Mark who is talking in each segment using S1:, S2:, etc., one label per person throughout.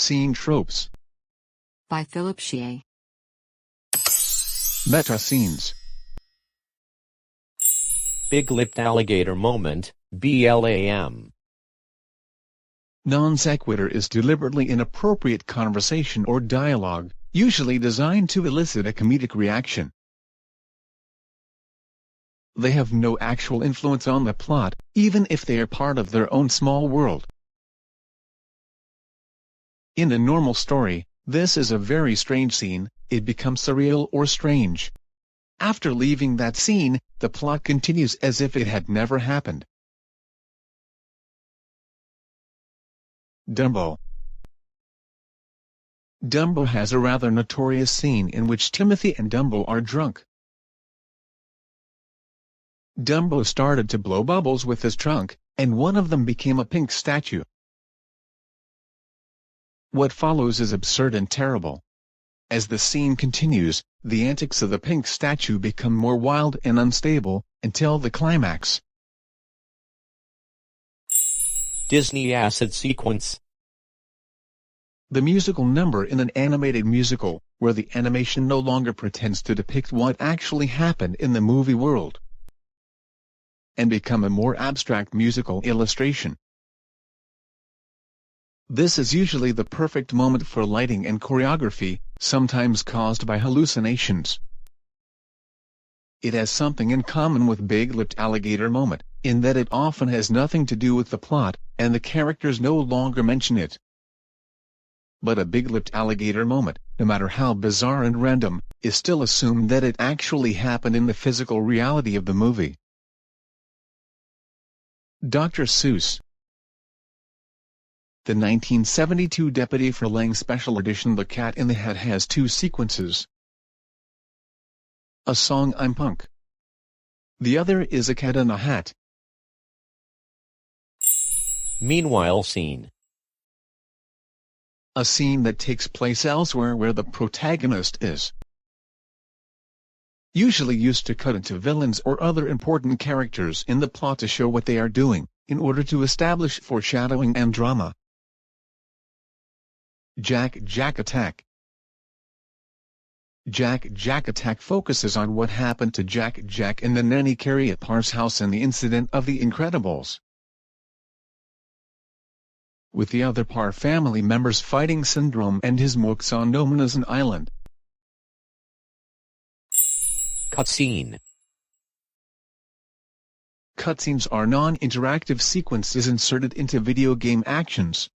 S1: Scene Tropes
S2: by Philip Shea.
S1: Meta scenes.
S3: Big-lipped alligator moment, BLAM.
S1: Non sequitur is deliberately inappropriate conversation or dialogue, usually designed to elicit a comedic reaction. They have no actual influence on the plot, even if they are part of their own small world. In a normal story, this is a very strange scene, it becomes surreal or strange. After leaving that scene, the plot continues as if it had never happened. Dumbo. Dumbo has a rather notorious scene in which Timothy and Dumbo are drunk. Dumbo started to blow bubbles with his trunk, and one of them became a pink statue. What follows is absurd and terrible. As the scene continues, the antics of the pink statue become more wild and unstable, until the climax.
S3: Disney acid sequence.
S1: The musical number in an animated musical, where the animation no longer pretends to depict what actually happened in the movie world, and become a more abstract musical illustration. This is usually the perfect moment for lighting and choreography, sometimes caused by hallucinations. It has something in common with Big-lipped alligator moment, in that it often has nothing to do with the plot, and the characters no longer mention it. But a big-lipped alligator moment, no matter how bizarre and random, is still assumed that it actually happened in the physical reality of the movie. Dr. Seuss. The 1972 Deputy for Lang special edition The Cat in the Hat has two sequences. A song I'm Punk. The other is A Cat in a Hat.
S3: Meanwhile scene.
S1: A scene that takes place elsewhere where the protagonist is. Usually used to cut into villains or other important characters in the plot to show what they are doing, in order to establish foreshadowing and drama. Jack Attack. Jack Attack focuses on what happened to Jack and the nanny Carrie at Parr's house in the incident of The Incredibles, with the other Parr family members fighting Syndrome and his mooks on No Man's Island.
S3: Cutscene.
S1: Cutscenes are non-interactive sequences inserted into video game actions.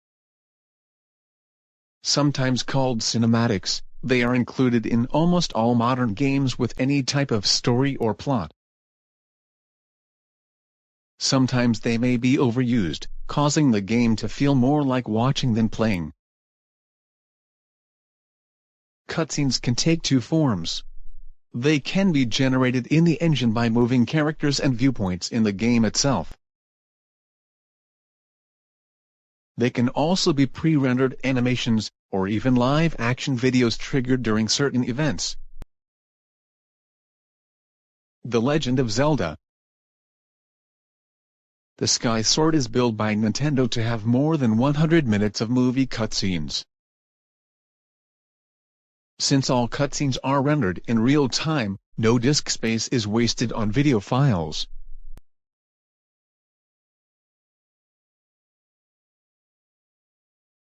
S1: Sometimes called cinematics, they are included in almost all modern games with any type of story or plot. Sometimes they may be overused, causing the game to feel more like watching than playing. Cutscenes can take two forms. They can be generated in the engine by moving characters and viewpoints in the game itself. They can also be pre-rendered animations, or even live-action videos triggered during certain events. The Legend of Zelda. The Sky Sword is billed by Nintendo to have more than 100 minutes of movie cutscenes. Since all cutscenes are rendered in real time, no disk space is wasted on video files.